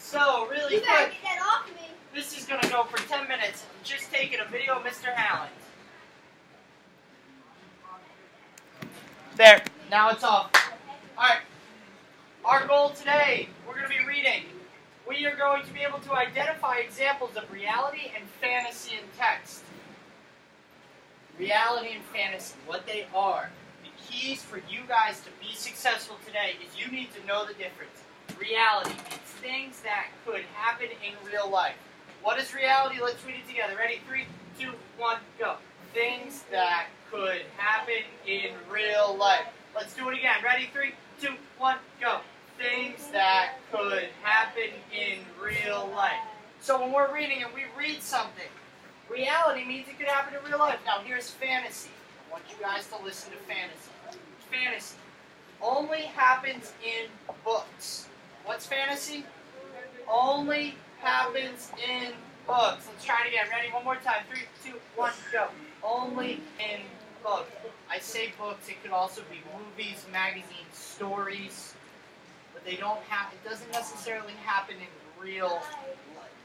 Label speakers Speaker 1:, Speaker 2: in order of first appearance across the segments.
Speaker 1: So, really
Speaker 2: You gotta
Speaker 1: quick,
Speaker 2: get that off me.
Speaker 1: this is going to go for 10 minutes. I'm just taking a video of Mr. Halland. There, now it's off. Alright, our goal today, we're going to be reading. We are going to be able to identify examples of reality and fantasy in text. Reality and fantasy, what they are. The keys for you guys to be successful today is you need to know the difference. Reality means things that could happen in real life. What is reality? Let's read it together. Ready? 3, 2, 1, go. Things that could happen in real life. Let's do it again. Ready? 3, 2, 1, go. Things that could happen in real life. So when we're reading and we read something, reality means it could happen in real life. Now here's fantasy. I want you guys to listen to fantasy. Fantasy only happens in books. What's fantasy? Only happens in books. Let's try it again. Ready? One more time. 3, 2, 1, go. Only in books. I say books, it could also be movies, magazines, stories. But they don't have, it doesn't necessarily happen in real life.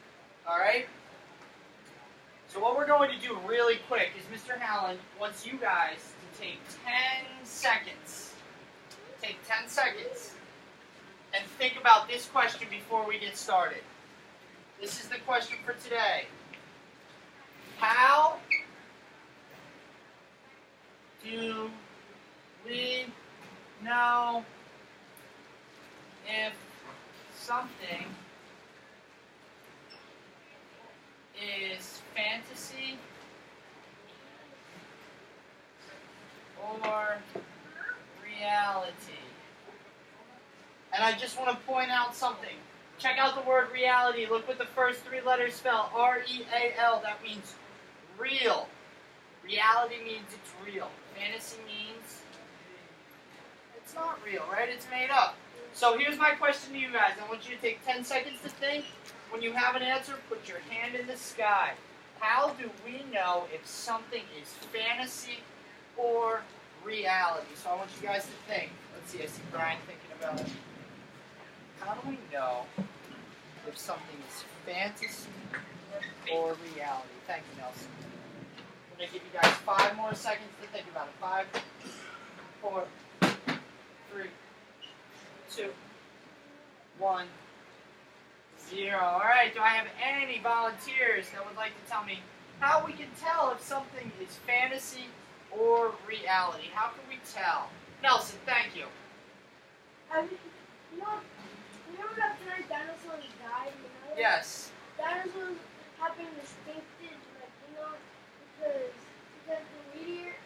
Speaker 1: Alright? So what we're going to do really quick is Mr. Halland wants you guys to take 10 seconds. Take 10 seconds and think about this question before we get started. This is the question for today. How do we know if something is fantasy or reality? And I just want to point out something. Check out the word reality. Look what the first 3 letters spell. R-E-A-L. That means real. Reality means it's real. Fantasy means it's not real, right? It's made up. So here's my question to you guys. I want you to take 10 seconds to think. When you have an answer, put your hand in the sky. How do we know if something is fantasy or reality? So I want you guys to think. Let's see, I see Brian thinking about it. How do we know if something is fantasy or reality? Thank you, Nelson. I'm going to give you guys 5 more seconds to think about it. 5, 4, 3, 2, 1, 0. All right, do I have any volunteers that would like to tell me how we can tell if something is fantasy or reality? How can we tell? Nelson, thank you.
Speaker 2: Remember that tonight dinosaurs died?
Speaker 1: Yes.
Speaker 2: Dinosaurs have been extincted, because the meteor,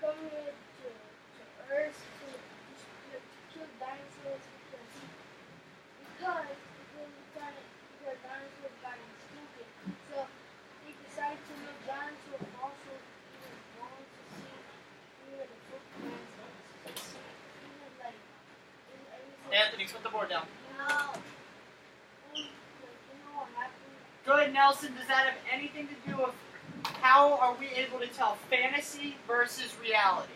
Speaker 2: coming here to Earth to kill dinosaurs because dinosaurs got extincted. So they decided to make dinosaur fossils even bones to see the footprints and to see
Speaker 1: Anthony, put the board down.
Speaker 2: No. You know what happened?
Speaker 1: Good, Nelson. Does that have anything to do with how are we able to tell fantasy versus reality?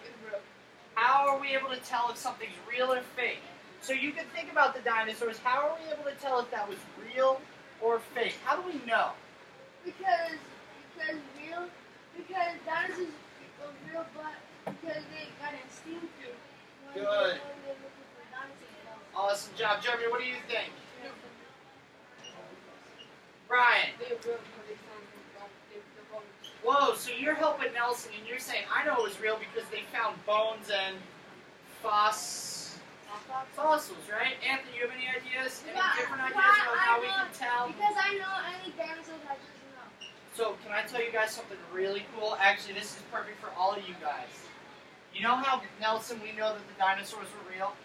Speaker 1: How are we able to tell if something's real or fake? So you can think about the dinosaurs. How are we able to tell if that was real or fake? How do we know?
Speaker 2: Because dinosaurs are real, but because they got extincted.
Speaker 1: Good. Awesome job. Jeremy, what do you think? Brian. Whoa, so you're helping Nelson and you're saying, I know it was real because they found bones and fossils, right? Anthony, you have any ideas? Any different ideas about how we can tell?
Speaker 2: Because I know any dinosaurs I just know.
Speaker 1: So, can I tell you guys something really cool? Actually, this is perfect for all of you guys. You know how, Nelson, we know that the dinosaurs were real?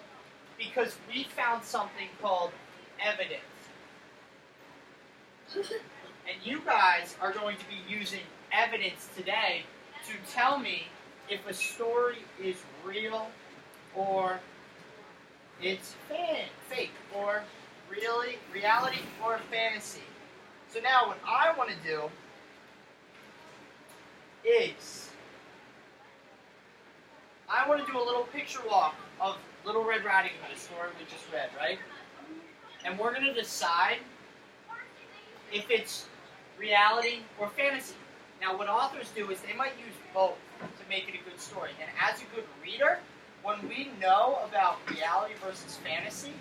Speaker 1: Because we found something called evidence. And you guys are going to be using evidence today to tell me if a story is real or it's fake or reality or fantasy. So now what I want to do is I want to do a little picture walk of Little Red Riding Hood, a story we just read, right? and we're going to decide if it's reality or fantasy. Now, what authors do is they might use both to make it a good story. And as a good reader, when we know about reality versus fantasy,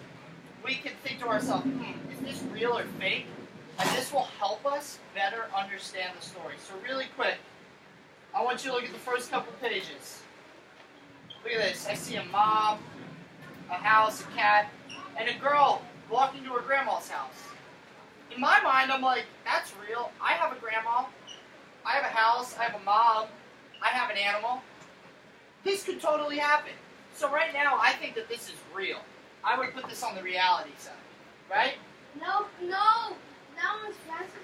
Speaker 1: we can think to ourselves, is this real or fake? And this will help us better understand the story. So really quick, I want you to look at the first couple pages. Look at this. I see a mom, a house, a cat, and a girl walking to her grandma's house. In my mind, I'm like, that's real. I have a grandma. I have a house. I have a mom. I have an animal. This could totally happen. So right now, I think that this is real. I would put this on the reality side, right?
Speaker 2: No. That one's fantasy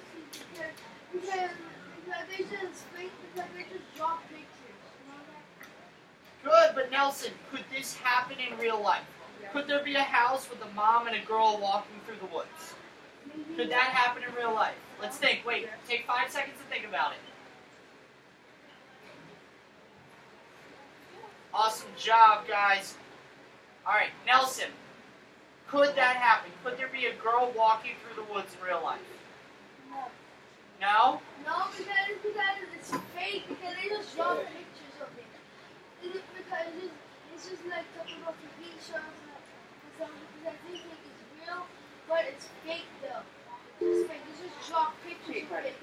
Speaker 2: because they just fake because they just draw pictures. You know that?
Speaker 1: Good, but Nelson, could this happen in real life? Could there be a house with a mom and a girl walking through the woods? Could that happen in real life? Let's think. Wait, take 5 seconds to think about it. Awesome job, guys. All right, Nelson, could that happen? Could there be a girl walking through the woods in real life? No?
Speaker 2: No, because it's fake. Because they just draw pictures of it. Because it's just like talking about TV shows and stuff. Because they think it's real, but it's fake though. It's fake. They just draw pictures of it.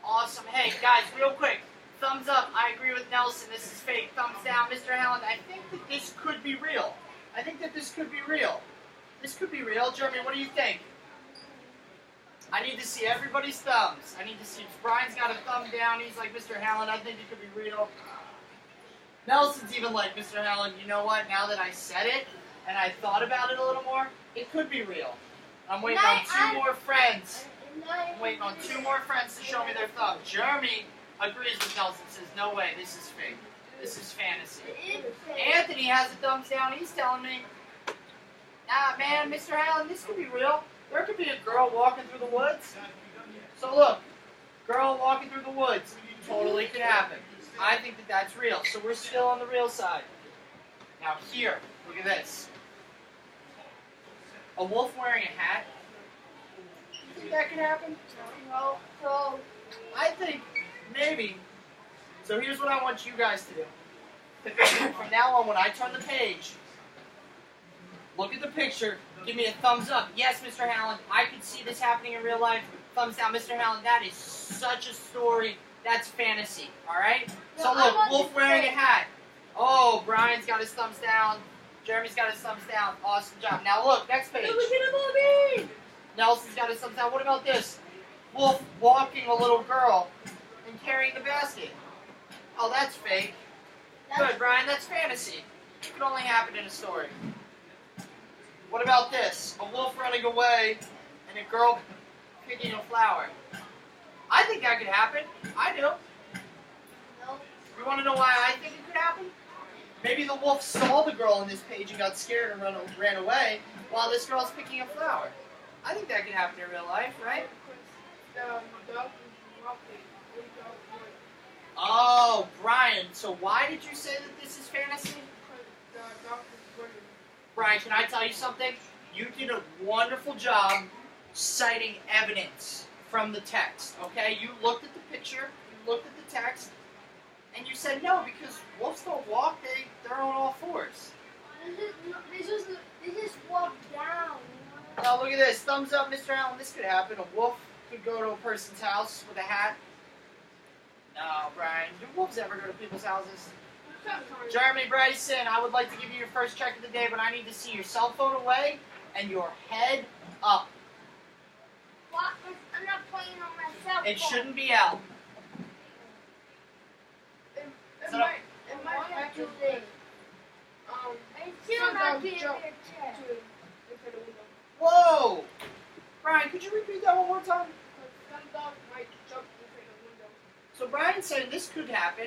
Speaker 1: Awesome. Hey, guys, real quick. Thumbs up. I agree with Nelson. This is fake. Thumbs down. Mr. Howland, I think that this could be real. I think that this could be real. This could be real. Jeremy, what do you think? I need to see everybody's thumbs. I need to see if Brian's got a thumb down. He's like, Mr. Howland, I think it could be real. Nelson's even like, Mr. Howland, you know what? Now that I said it and I thought about it a little more, it could be real. I'm waiting on two more friends. I'm waiting on two more friends to show me their thumb. Jeremy agrees with Nelson, says, no way, this is fake. This is fantasy. Anthony has a thumbs down. He's telling me, nah, man, Mr. Howland, this could be real. There could be a girl walking through the woods. So look, girl walking through the woods. Totally could happen. I think that that's real. So we're still on the real side. Now here, look at this. A wolf wearing a hat. You think that could happen?
Speaker 2: No. So
Speaker 1: I think maybe. So here's what I want you guys to do. From now on, when I turn the page, look at the picture, give me a thumbs up. Yes, Mr. Howland, I could see this happening in real life. Thumbs down, Mr. Howland, that is such a story. That's fantasy, all right? So look, wolf wearing a hat. Oh, Brian's got his thumbs down. Jeremy's got his thumbs down. Awesome job. Now look, next page. Nelson's got his thumbs down. What about this? Wolf walking a little girl and carrying the basket. Oh, that's fake. Good, Brian, that's fantasy. It could only happen in a story. What about this? A wolf running away and a girl picking a flower. I think that could happen. I do.
Speaker 2: no.
Speaker 1: You want to know why I think it could happen? Maybe the wolf saw the girl on this page and got scared and ran away while this girl's picking a flower. I think that could happen in real life, right? Oh, Brian, so why did you say that this is fantasy? Brian, can I tell you something? You did a wonderful job citing evidence from the text, okay? You looked at the picture, you looked at the text, and you said no, because wolves don't walk, they're on all fours.
Speaker 2: They just walk down, you know?
Speaker 1: Now look at this, thumbs up, Mr. Allen, this could happen. A wolf could go to a person's house with a hat. No, Brian, do wolves ever go to people's houses? Jeremy Bryson, I would like to give you your first check of the day, but I need to see your cell phone away and your head up.
Speaker 2: What? I'm not playing on my cell phone.
Speaker 1: It shouldn't be out.
Speaker 2: It might have to be. I'm still not getting your check.
Speaker 1: Whoa! Brian, could you repeat that one more time? So Brian's saying this could happen.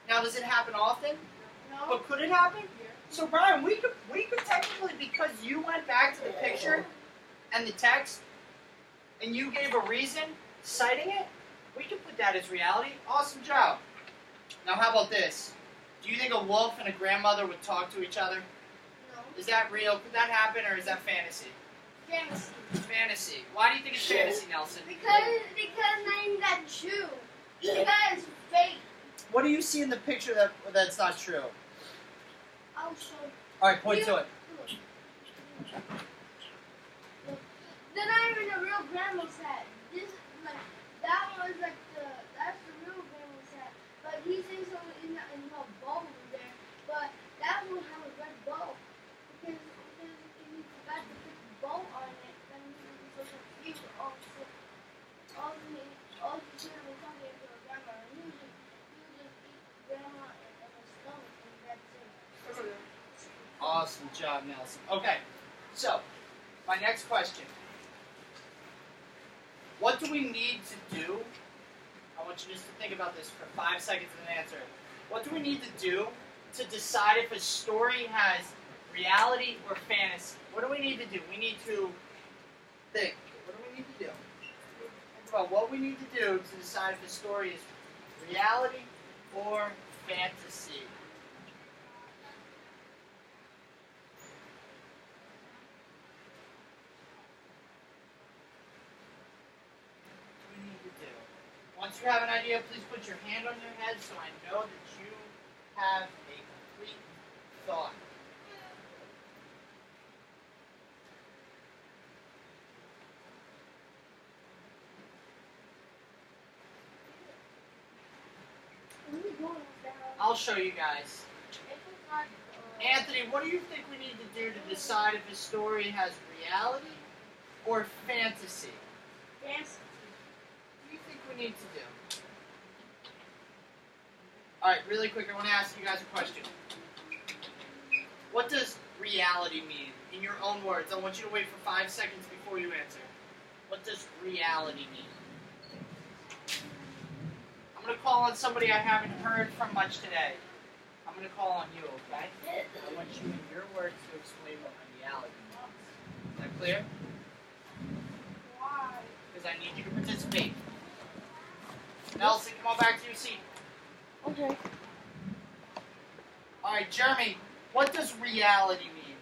Speaker 1: Now, does it happen often?
Speaker 2: No.
Speaker 1: But could it happen? So Brian, we could technically, because you went back to the picture and the text, and you gave a reason citing it, we could put that as reality. Awesome job. Now, how about this? Do you think a wolf and a grandmother would talk to each other?
Speaker 2: No.
Speaker 1: Is that real? Could that happen, or is that fantasy?
Speaker 2: Fantasy.
Speaker 1: Fantasy. Why do you think it's fantasy, Nelson?
Speaker 2: Because not even that true. Because it's fake.
Speaker 1: What do you see in the picture that's not true?
Speaker 2: I'll show you.
Speaker 1: All right, point to it.
Speaker 2: They're not even the real grandma's hat. This like that was like that's the real grandma's hat. But he thinks in the bulb over there. But that will have a red bow because if he forgot to put the bow on it, then he would be so confused. All he should have been talking to a grandma. And he would just eat grandma and her stomach, and that's it.
Speaker 1: Awesome job, Nelson. Okay, so my next question. What do we need to do? I want you just to think about this for 5 seconds and answer. What do we need to do to decide if a story has reality or fantasy? What do we need to do? We need to think. What do we need to do? Think about what we need to do to decide if a story is reality or fantasy. Once you have an idea, please put your hand on your head so I know that you have a complete thought. I'll show you guys. Anthony, what do you think we need to do to decide if a story has reality or fantasy?
Speaker 2: Fantasy.
Speaker 1: What do you think we need to do? Alright, really quick, I want to ask you guys a question. What does reality mean? In your own words. I want you to wait for 5 seconds before you answer. What does reality mean? I'm going to call on somebody I haven't heard from much today. I'm going to call on you, okay? I want you in your words to explain what reality means. Is that clear?
Speaker 2: Why?
Speaker 1: Because I need you to participate. Nelson, come on back to your seat.
Speaker 2: Okay.
Speaker 1: Alright, Jeremy, what does reality mean?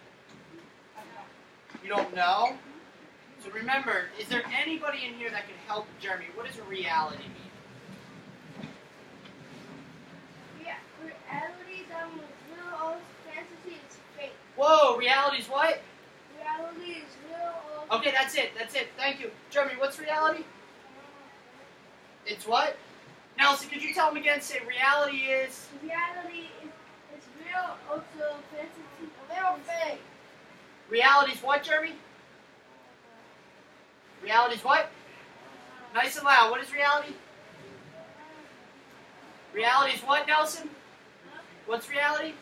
Speaker 1: You don't know? So remember, is there anybody in here that can help Jeremy? What does reality mean?
Speaker 2: Yeah, reality that was real, all fantasy is fake.
Speaker 1: Whoa, reality is what?
Speaker 2: Reality is real, all
Speaker 1: Okay, that's it. Thank you. Jeremy, what's reality? It's what? Nelson, could you tell him again? Say reality is...
Speaker 2: reality is real, also fantasy, a little fake.
Speaker 1: Reality is what, Jeremy? Reality is what? Nice and loud. What is reality? Reality is what, Nelson? What's reality?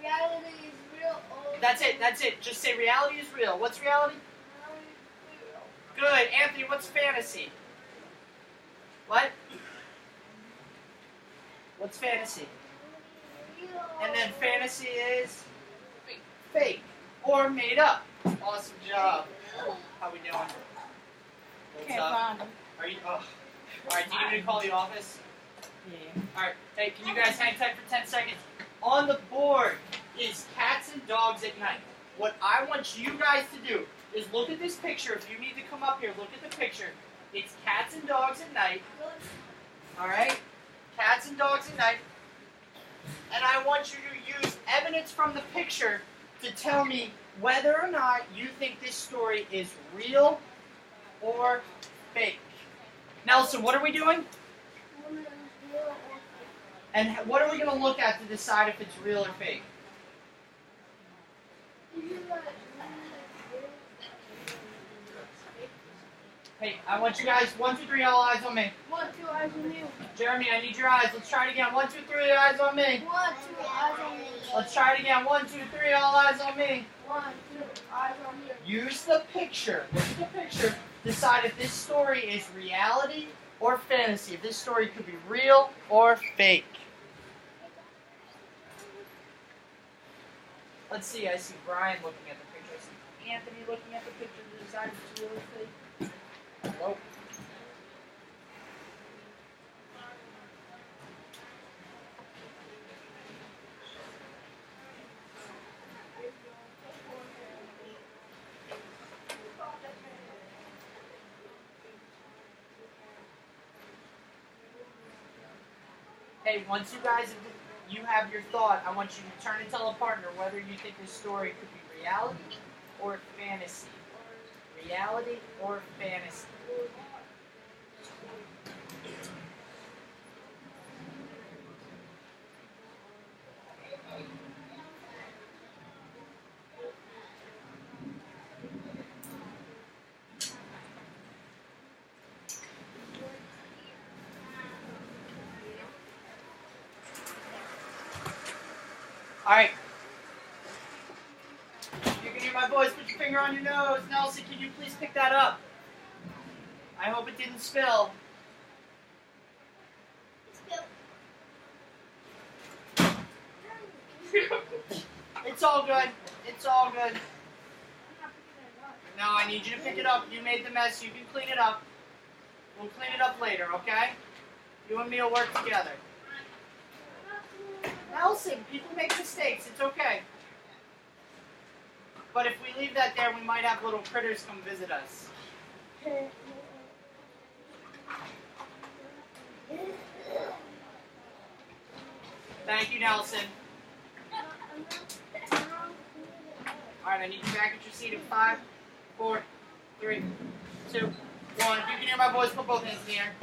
Speaker 2: Reality is real, all
Speaker 1: That's it. Just say reality is real. What's reality?
Speaker 2: reality is real.
Speaker 1: Good. Anthony, what's fantasy? What? What's fantasy?
Speaker 2: Real.
Speaker 1: And then fantasy is fake or made up. Awesome job. How we doing? What's
Speaker 3: Can't
Speaker 1: up?
Speaker 3: find them.
Speaker 1: Are you? Oh. All right. Do you need me to call the office?
Speaker 3: Yeah.
Speaker 1: All right. Hey, can you guys hang tight for 10 seconds? On the board is cats and dogs at night. What I want you guys to do is look at this picture. If you need to come up here, look at the picture. It's cats and dogs at night. All right? Cats and dogs at night. And I want you to use evidence from the picture to tell me whether or not you think this story is real or fake. Nelson, what are we doing? And what are we going to look at to decide if it's real or fake? Hey, I want you guys, 1, 2, 3, all eyes on me.
Speaker 2: 1, 2, eyes on you.
Speaker 1: Jeremy, I need your eyes. Let's try it again. 1, 2, 3, eyes on me.
Speaker 2: 1, 2, eyes on me.
Speaker 1: Let's try it again. 1, 2, 3, all eyes on me.
Speaker 2: 1, 2, eyes on you.
Speaker 1: Use the picture. Look at the picture. Decide if this story is reality or fantasy. If this story could be real or fake. Let's see. I see Brian looking at the picture. I see Anthony looking at the picture to decide if it's real or fake. Nope. Hey, once you have your thought, I want you to turn and tell a partner whether you think this story could be reality or fantasy. Reality or fantasy. All right. You can hear my voice. Put your finger on your nose. Nelson, can you please pick that up? I hope it didn't spill. It's all good. It's all good. No, I need you to pick it up. You made the mess. You can clean it up. We'll clean it up later, okay? You and me will work together. Nelson, people make mistakes. It's okay. But if we leave that there, we might have little critters come visit us. Thank you, Nelson. Alright, I need you back at your seat in 5, 4, 3, 2, 1. If you can hear my voice, put both hands in the air.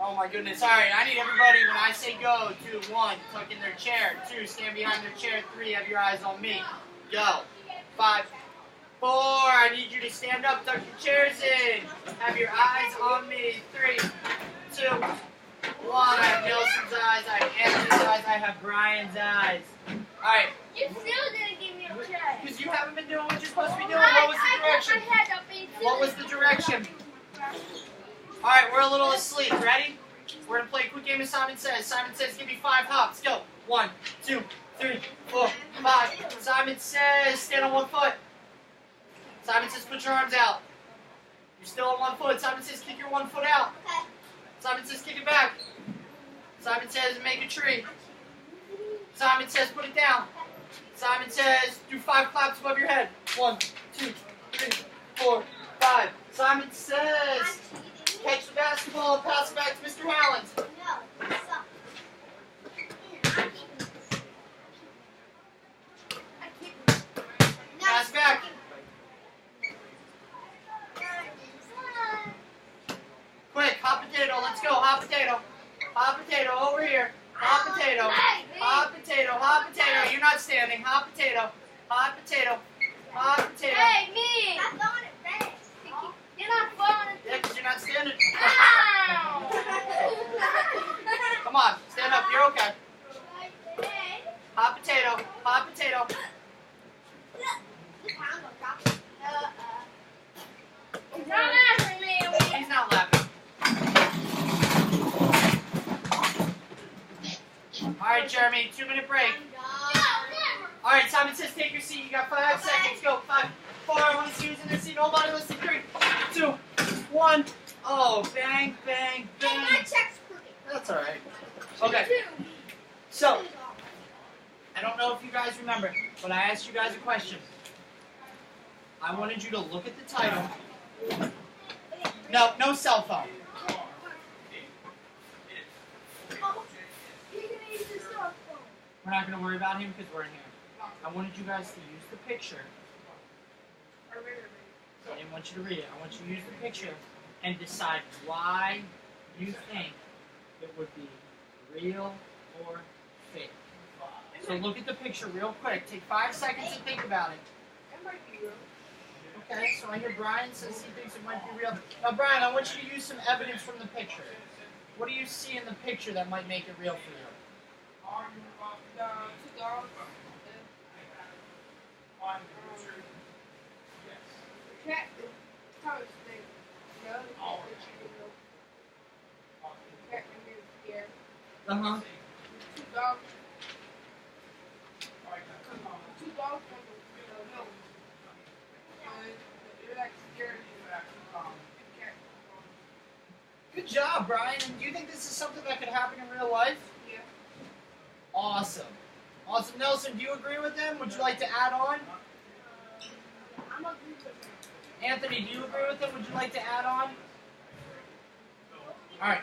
Speaker 1: Oh my goodness. Alright, I need everybody, when I say go, 2, 1, tuck in their chair. 2, stand behind their chair. 3, have your eyes on me. Go. 5, 4, I need you to stand up, tuck your chairs in. Have your eyes on me. 3, 2, 1. I have Nelson's eyes, I have Anthony's eyes, I have Brian's eyes. Alright.
Speaker 2: You still didn't give me a check.
Speaker 1: Because you haven't been doing what you're supposed to be doing. What was the direction? What was the direction? Alright, we're a little asleep. Ready? We're going to play a quick game of Simon Says. Simon Says, give me 5 hops. Go. 1, 2, 3, 4, 5. Simon Says, stand on 1 foot. Simon Says, put your arms out. You're still on 1 foot. Simon Says, kick your 1 foot out. Simon Says, kick it back. Simon Says, make a tree. Simon Says, put it down. Simon Says, do 5 claps above your head. 1, 2, 3, 4, 5. Simon Says, catch the basketball and pass it back to Mr. Howland. Pass it back. Quick, hot potato, let's go, hot potato. Hot potato, over here. Hot potato. Hot potato, hot potato. You're not standing. Hot potato. Hot potato. Hot potato.
Speaker 2: Hey, me! Stop throwing it fast. You're not throwing it.
Speaker 1: Yeah, because you're not standing.
Speaker 2: Ow!
Speaker 1: Come on, stand up. You're okay. Hot potato. Hot potato.
Speaker 2: He's not laughing, man.
Speaker 1: He's not laughing. Alright, Jeremy, 2-minute break. Alright, Simon Says, take your seat. You got 5 seconds. Go. 5, 4. I want to see who's in their seat. Nobody listen. 3, 2, 1. Oh, bang, bang, bang.
Speaker 2: My check's crooked.
Speaker 1: That's alright. Okay. So, I don't know if you guys remember, but I asked you guys a question. I wanted you to look at the title. No cell phone. We're not going to worry about him because we're in here. I wanted you guys to use the picture. I didn't want you to read it. I want you to use the picture and decide why you think it would be real or fake. So look at the picture real quick. Take 5 seconds to think about it. Okay, so I hear Brian says he thinks it might be real. Now, Brian, I want you to use some evidence from the picture. What do you see in the picture that might make it real for you? Uh-huh. Good job, Brian. And do you think this is something that could happen in real life? Yeah. Awesome. Awesome. Nelson, do you agree with them? Would you like to add on?
Speaker 2: I'm agreeing with him.
Speaker 1: Anthony, do you agree with them? Would you like to add on? Alright,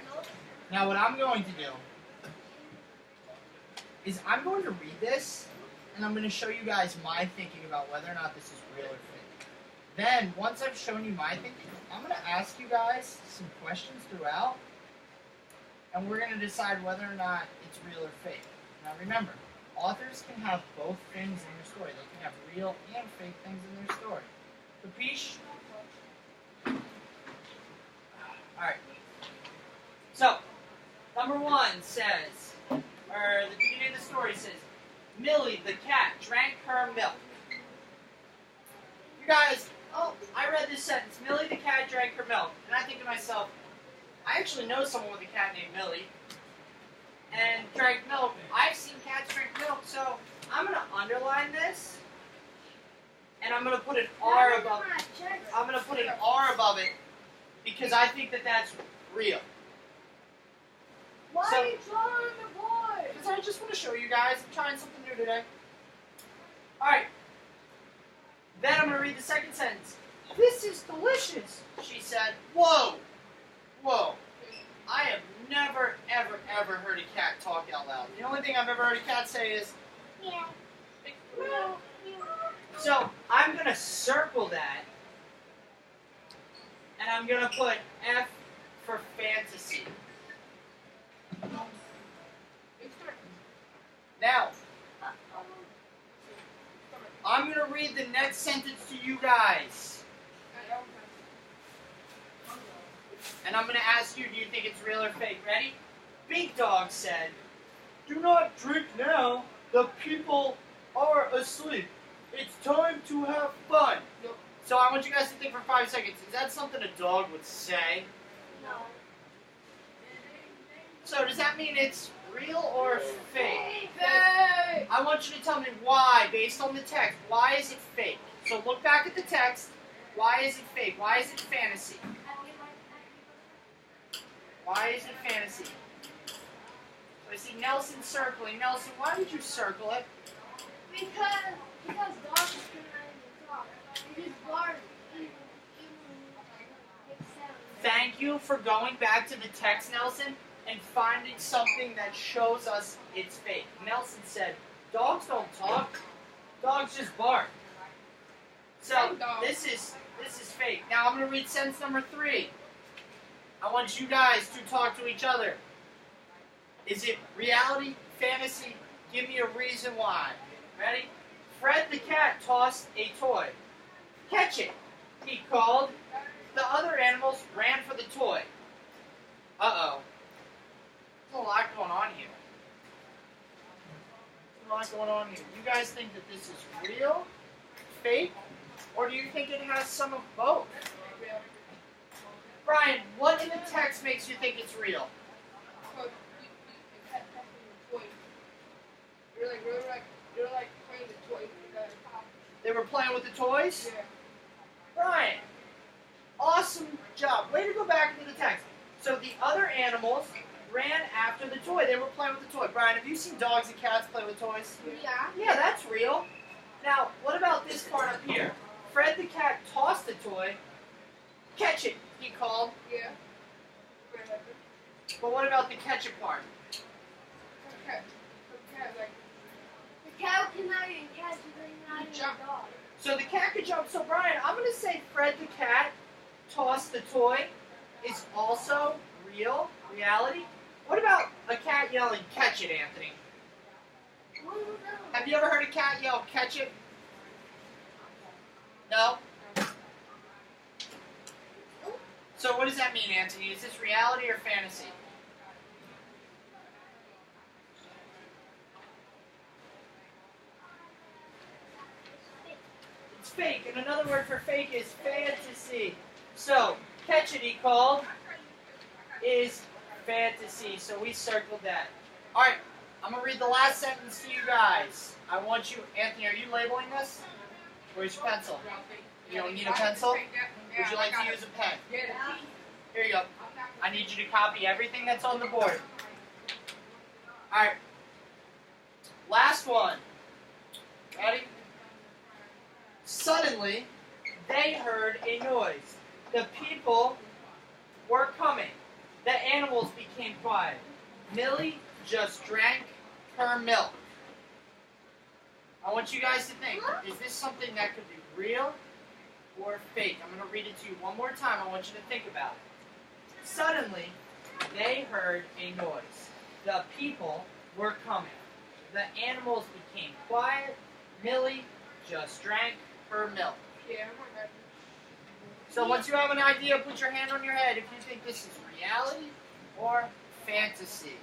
Speaker 1: now what I'm going to do is I'm going to read this, and I'm going to show you guys my thinking about whether or not this is real or fake. Then, once I've shown you my thinking, I'm going to ask you guys some questions throughout, and we're going to decide whether or not it's real or fake. Now remember, authors can have both things in their story. They can have real and fake things in their story. Capiche? Alright. So, number 1 says, or the beginning of the story says, Millie the cat drank her milk. You guys, I read this sentence, Millie the cat drank her milk, and I think to myself, I actually know someone with a cat named Millie, and drank milk. I've seen cats drink milk, so I'm going to underline this, and I'm going to put an R above it. I'm going to put an R above it, because I think that that's real.
Speaker 2: Why are you drawing the board?
Speaker 1: Because I just want to show you guys. I'm trying something new today. Alright. Then I'm going to read the second sentence. This is delicious, she said. Whoa. Whoa. I have never, ever, ever heard a cat talk out loud. The only thing I've ever heard a cat say is,
Speaker 2: Yeah.
Speaker 1: meow. So, I'm going to circle that. And I'm going to put F for fantasy. Now, I'm going to read the next sentence to you guys. And I'm going to ask you, do you think it's real or fake? Ready? Big Dog said, "Do not drink now. The people are asleep. It's time to have fun." So I want you guys to think for 5 seconds. Is that something a dog would say?
Speaker 2: No.
Speaker 1: So does that mean it's real or fake?
Speaker 2: Fake.
Speaker 1: I want you to tell me why, based on the text. Why is it fake? So look back at the text. Why is it fake? Why is it fantasy? Why is it fantasy? So I see Nelson circling. Nelson, why did you circle it?
Speaker 2: Because dogs cannot even talk. They just bark even make sounds.
Speaker 1: Thank you for going back to the text, Nelson, and finding something that shows us it's fake. Nelson said, dogs don't talk. Dogs just bark. So this is fake. Now I'm going to read sentence number 3. I want you guys to talk to each other. Is it reality, fantasy? Give me a reason why. Ready? Fred the cat tossed a toy. "Catch it," he called. The other animals ran for the toy. Uh-oh. There's a lot going on here. There's a lot going on here. You guys think that this is real, fake, or do you think it has some of both? Brian, what in the text makes you think it's real?
Speaker 3: You're like playing the toy.
Speaker 1: They were playing with the toys?
Speaker 3: Yeah.
Speaker 1: Brian, awesome job. Way to go back into the text. So the other animals ran after the toy. They were playing with the toy. Brian, have you seen dogs and cats play with toys?
Speaker 2: Yeah.
Speaker 1: Yeah, that's real. Now, what about this part up here? Fred the cat tossed the toy. "Catch it," he called.
Speaker 3: Yeah.
Speaker 1: But what about the catch it part?
Speaker 2: The cow cannot even catch it, but not even a dog.
Speaker 1: So the cat could jump. So Brian, I'm going to say Fred the cat tossed the toy is also reality. What about a cat yelling, "Catch it," Anthony? Have you ever heard a cat yell, "Catch it"? No? So what does that mean, Anthony? Is this reality or fantasy? It's fake, and another word for fake is fantasy. So, "Catch it," he called, is fantasy. So we circled that. Alright, I'm going to read the last sentence to you guys. I want you, Anthony, are you labeling this? Where's your pencil? You don't need a pencil? Would you like to use a pen? Here you go. I need you to copy everything that's on the board. Alright. Last one. Ready? Suddenly, they heard a noise. The people were coming. The animals quiet. Millie just drank her milk. I want you guys to think, is this something that could be real or fake? I'm going to read it to you one more time. I want you to think about it. Suddenly, they heard a noise. The people were coming. The animals became quiet. Millie just drank her milk.
Speaker 3: Yeah, I'm not
Speaker 1: So once you have an idea, put your hand on your head if you think this is reality or fantasy.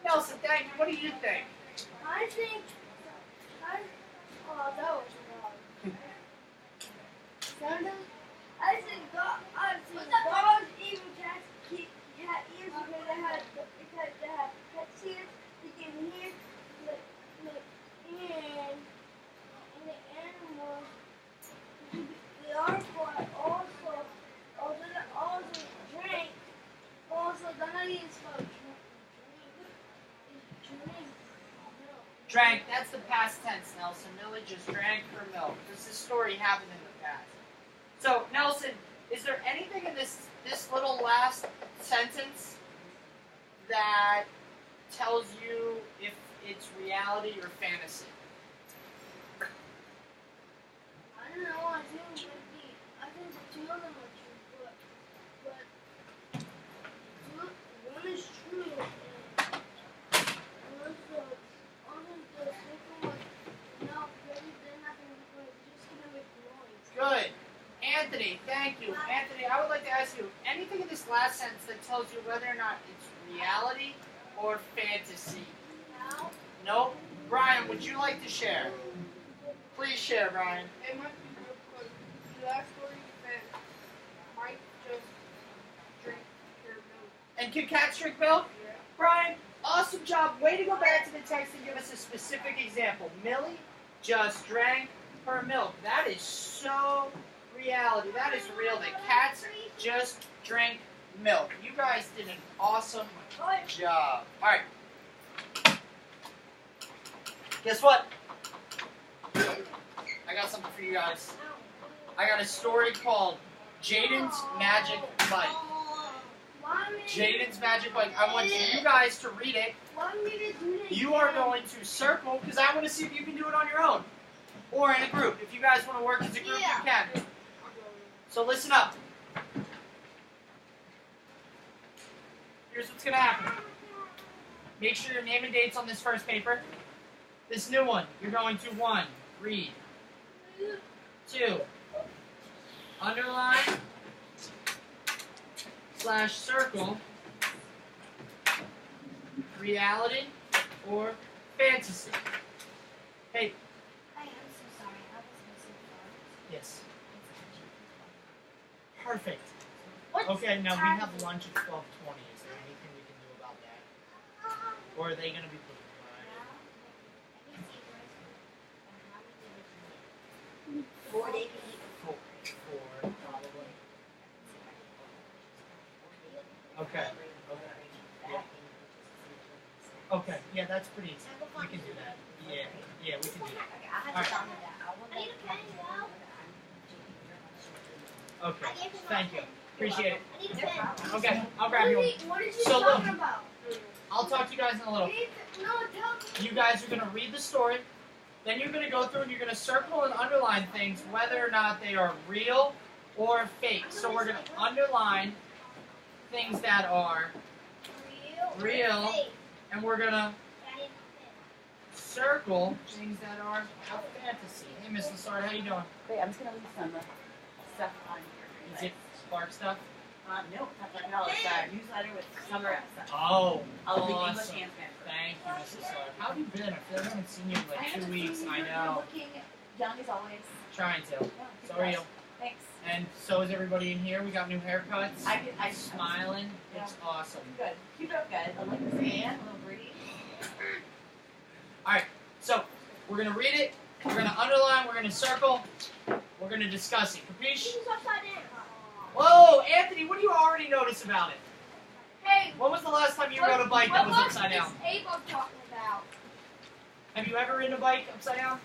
Speaker 1: Nelson, thank you. What do you think?
Speaker 2: I think. Oh, that was wrong. I think dogs even cats cat ears because they had pet ears. They can hear and the animals. They are quiet. Also drink. Also, none of these folks drink.
Speaker 1: Drank. That's the past tense, Nelson. Millie just drank her milk. This story happened in the past. So, Nelson, is there anything in this little last sentence that tells you if it's reality or fantasy?
Speaker 2: I don't know. I think the two of them are true, but one is true. And also the second one, no, they're not going to be good. They're just going to make noise.
Speaker 1: Good. Anthony, thank you. Anthony, I would like to ask you, anything in this last sentence that tells you whether or not it's reality or fantasy?
Speaker 2: No.
Speaker 1: Nope. Brian, would you like to share? Please share, Brian.
Speaker 3: It might be real because the last story said Mike just drank her milk.
Speaker 1: And can cats drink milk?
Speaker 3: Yeah.
Speaker 1: Brian, awesome job. Way to go back to the text and give us a specific example. Millie just drank her milk. That is so reality. That is real. The cats just drank milk. You guys did an awesome job. All right. Guess what? I got something for you guys. I got a story called Jaden's Magic Bike. Jaden's Magic Bike. I want you guys to read it. You are going to circle, because I want to see if you can do it on your own. Or in a group. If you guys want to work as a group, you can. So listen up. Here's what's going to happen. Make sure your name and date's on this first paper. This new one, you're going to 1, read. 2, underline / circle reality or fantasy. Hey.
Speaker 2: I am so sorry. I was missing part.
Speaker 1: Yes. Perfect.
Speaker 2: What
Speaker 1: Okay, now we
Speaker 2: time
Speaker 1: have
Speaker 2: is it?
Speaker 1: lunch at 12:20. Is there anything we can do about that? Or are they going to be put
Speaker 2: Four, they can eat.
Speaker 1: 4, probably. Okay. Okay. Yeah, that's pretty easy. We can do that. Yeah, we can do that. All right.
Speaker 2: I need a pen now.
Speaker 1: Okay. Thank you. Appreciate it.
Speaker 2: I need a pen.
Speaker 1: Okay, I'll grab you one.
Speaker 2: What is he
Speaker 1: So
Speaker 2: talking
Speaker 1: look.
Speaker 2: about?
Speaker 1: I'll talk to you guys in a little.
Speaker 2: No, tell me.
Speaker 1: You guys are going to read the story. Then you're going to go through and you're going to circle and underline things whether or not they are real or fake. So we're going to underline things that are real, and we're going to circle things that are a fantasy. Hey, Miss Lassard, how you doing?
Speaker 4: Wait, I'm just gonna leave some stuff on here.
Speaker 1: Is it Spark stuff?
Speaker 4: No, that's like no, it's a newsletter with summer stuff.
Speaker 1: Oh,
Speaker 4: I'll leave English
Speaker 1: awesome.
Speaker 4: and Spanish.
Speaker 1: Thank you, Miss Lassard. How have you been? I feel like I haven't seen you in like 2 weeks. I know.
Speaker 4: Young as always.
Speaker 1: Trying to.
Speaker 4: Yeah,
Speaker 1: So are you.
Speaker 4: Thanks.
Speaker 1: And so is everybody in here. We got new haircuts.
Speaker 4: I
Speaker 1: Smiling.
Speaker 4: Yeah.
Speaker 1: It's awesome.
Speaker 4: Good. Keep it up good. I like the sand, a little breeze.
Speaker 1: Alright, so we're going to read it, we're going to underline, we're going to circle, we're going to discuss it. Capiche?
Speaker 2: He's upside down.
Speaker 1: Whoa, Anthony, what do you already notice about it?
Speaker 2: Hey,
Speaker 1: When was the last time you rode a bike that was upside down?
Speaker 2: What's this Ava talking about?
Speaker 1: Have you ever ridden a bike upside down?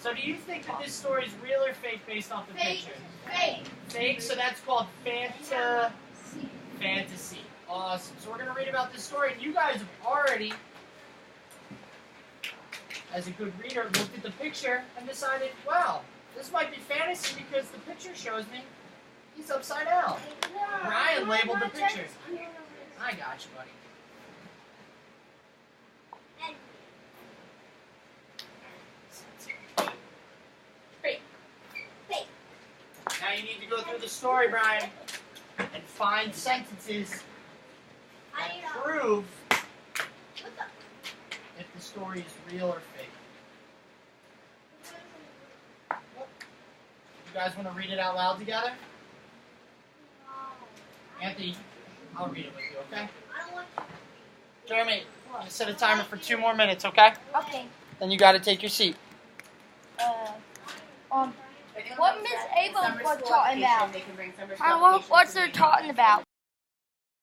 Speaker 1: So do you think that this story is real or fake based off the
Speaker 2: Fake.
Speaker 1: picture?
Speaker 2: Fake.
Speaker 1: Fake, so that's called fantasy. Awesome. So we're going to read about this story, and you guys have already, as a good reader, looked at the picture and decided, wow, this might be fantasy because the picture shows me he's upside down. Ryan labeled the picture. I got you, buddy.
Speaker 2: Fake. Fake.
Speaker 1: Now you need to go through the story, Brian, and find sentences that prove if the story is real or fake. You guys want to read it out loud together? Anthony, I'll read it with you, okay? Jeremy, I'm going to set a timer for 2 more minutes, okay?
Speaker 2: Okay.
Speaker 1: Then you got to take your seat.
Speaker 2: What Miss Ava was talking about?
Speaker 4: What's
Speaker 2: What's they talking about?